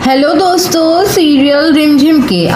Hello दोस्तों, serial रिमझिम के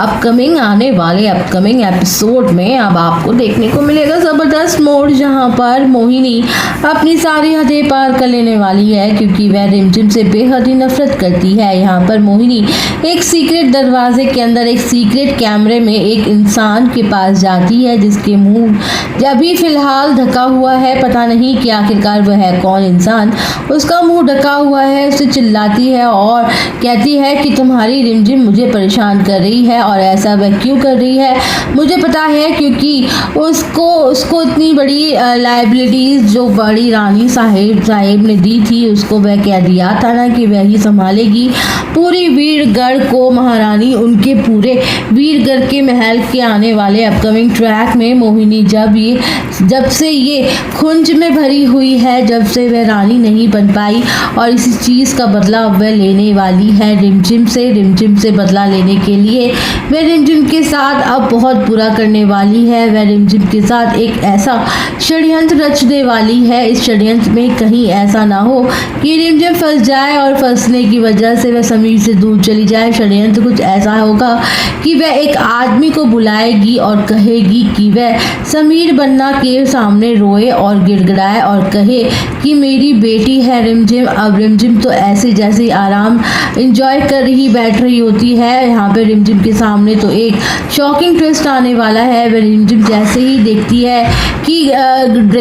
आने वाले अपकमिंग एपिसोड में अब आपको देखने को मिलेगा ज़बरदस्त मोड़, जहां पर मोहिनी अपनी सारी हदें पार कर लेने वाली है क्योंकि वह रिमझिम से बेहद ही नफरत करती है। यहां पर मोहिनी एक सीक्रेट दरवाजे के अंदर एक सीक्रेट कैमरे में एक इंसान के पास जाती है जिसके मुंह अभी फिलहाल ढका हुआ है। पता नहीं कि आखिरकार वह है कौन इंसान, उसका मुंह ढका हुआ है। उसे चिल्लाती है और कहती है कि तुम्हारी रिमझिम मुझे परेशान कर रही है और ऐसा वह क्यों कर रही है मुझे पता है, क्योंकि उसको इतनी बड़ी लाइबिलिटीज़ जो बड़ी रानी साहिब ने दी थी, उसको वह कह दिया था ना कि वह ही संभालेगी पूरी वीरगढ़ को। महारानी उनके पूरे वीरगढ़ के महल के आने वाले अपकमिंग ट्रैक में मोहिनी जब से ये खुंज में भरी हुई है, जब से वह रानी नहीं बन पाई और इसी चीज़ का बदला अब वह लेने वाली है रिमझिम से बदला लेने के लिए वह रिमझिम के साथ अब बहुत बुरा करने वाली है। वह रिमझिम के साथ एक ऐसा षड्यंत्र रचने वाली है, इस षड्यंत्र में कहीं ऐसा ना हो कि रिमझिम फंस जाए और फंसने की वजह से वह समीर से दूर चली जाए। षड्यंत्र कुछ ऐसा होगा कि वह एक आदमी को बुलाएगी और कहेगी कि वह समीर बन्ना के सामने रोए और गिड़गिड़ाए और कहे कि मेरी बेटी है रिमझिम। अब रिमझिम तो ऐसे जैसे आराम इंजॉय कर रही बैठ रही होती है, यहाँ पे रिमझिम के सामने तो एक शॉकिंग ट्विस्ट आने वाला है। वह रिमझिम जैसे ही देखती है कि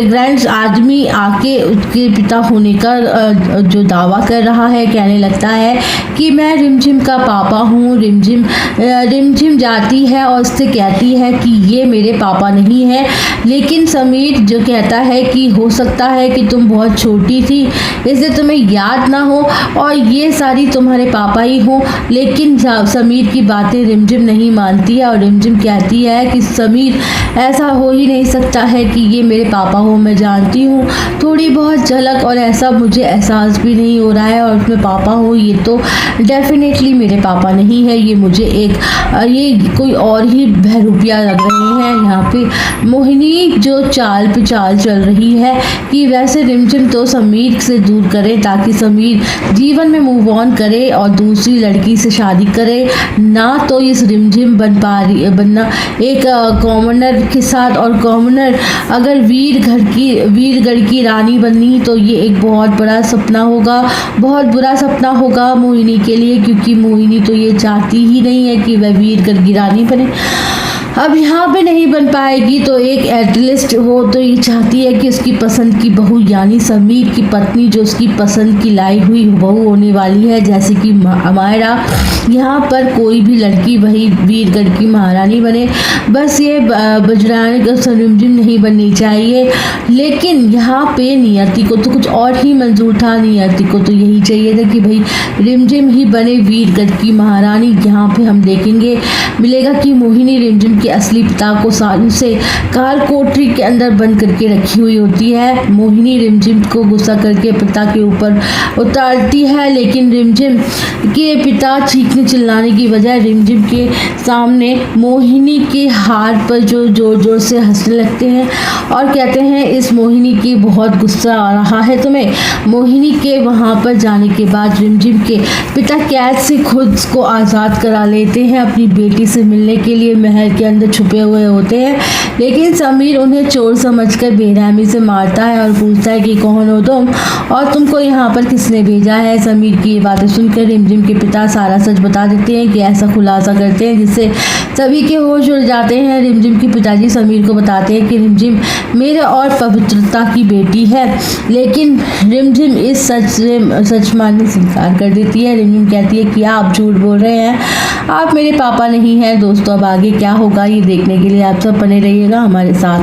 ग्रैंड आदमी आके उसके पिता होने का जो दावा कर रहा है, कहने लगता है कि मैं रिमझिम का पापा हूँ। रिमझिम जाती है और उससे कहती है कि ये मेरे पापा नहीं है, लेकिन समीर जो कहता है कि हो सकता है कि तुम बहुत छोटी थी इसलिए तुम्हें याद ना हो और ये सारी तुम्हारे पापा ही हो। लेकिन समीर की बातें रिमझिम नहीं मानती है और रिमझिम कहती है कि समीर ऐसा हो ही नहीं सकता है कि ये मेरे पापा हो। मैं जानती हूँ थोड़ी बहुत झलक और ऐसा मुझे एहसास भी नहीं हो रहा है और उसमें पापा हो, ये तो डेफिनेटली मेरे पापा नहीं है, ये मुझे ये कोई और ही बहरूपिया लग रहे हैं। यहाँ पे मोहिनी जो चाल पे चाल चल रही है कि वैसे रिमझिम तो समीर से दूर करे ताकि समीर जीवन में मूव ऑन करे और दूसरी लड़की से शादी करे, ना तो इस रिमझिम बनना एक कॉमनर के साथ। और कॉमनर अगर वीरगढ़ की रानी बननी तो ये एक बहुत बड़ा सपना होगा, बहुत बुरा सपना होगा मोहिनी के लिए, क्योंकि मोहिनी तो ये चाहती ही नहीं है कि वह वीरगढ़ की रानी बने। अब यहाँ पे नहीं बन पाएगी तो एक एटलिस्ट हो तो ये चाहती है कि उसकी पसंद की बहू यानी समीर की पत्नी जो उसकी पसंद की लाई हुई बहू होने वाली है, जैसे कि अमायरा। यहाँ पर कोई भी लड़की वही वीरगढ़ की महारानी बने, बस ये बजरंग रिमझिम नहीं बननी चाहिए। लेकिन यहाँ पे नियति को तो कुछ और ही मंजूर था, नियति को तो यही चाहिए था कि भाई रिमझिम ही बने वीरगढ़ की महारानी। यहाँ पे हम देखेंगे मिलेगा कि मोहिनी रिमझिम के असली पिता को सालों से काल कोठरी के अंदर बंद करके रखी हुई होती है। मोहिनी रिमझिम को गुस्सा करके पिता के ऊपर उतारती है, लेकिन रिमझिम के पिता चीखने चिल्लाने की बजाय रिमझिम के सामने मोहिनी के हार पर जो जोर जोर से हंसने लगते हैं और कहते हैं इस मोहिनी की बहुत गुस्सा आ रहा है तुम्हें। मोहिनी के वहाँ पर जाने के बाद रिमझिम के पिता कैद से खुद को आज़ाद करा लेते हैं, अपनी बेटी से मिलने के लिए महल के अंदर छुपे हुए होते हैं। लेकिन समीर उन्हें चोर समझकर बेरहमी से मारता है और पूछता है कि कौन हो तुम और तुमको यहाँ पर किसने भेजा है। समीर की ये बातें सुनकर रिमझिम के पिता सारा सच बता देते हैं कि ऐसा खुलासा करते हैं जिससे सभी के होश उड़ जाते हैं। रिमझिम के पिताजी समीर को बताते हैं कि रिमझिम मेरे और पवित्रता की बेटी है, लेकिन रिमझिम इस सच मानने से इनकार कर देती है। रिमझिम कहती है कि आप झूठ बोल रहे हैं, आप मेरे पापा नहीं हैं। दोस्तों अब आगे क्या होगा ये देखने के लिए आप सब बने रहिएगा हमारे साथ।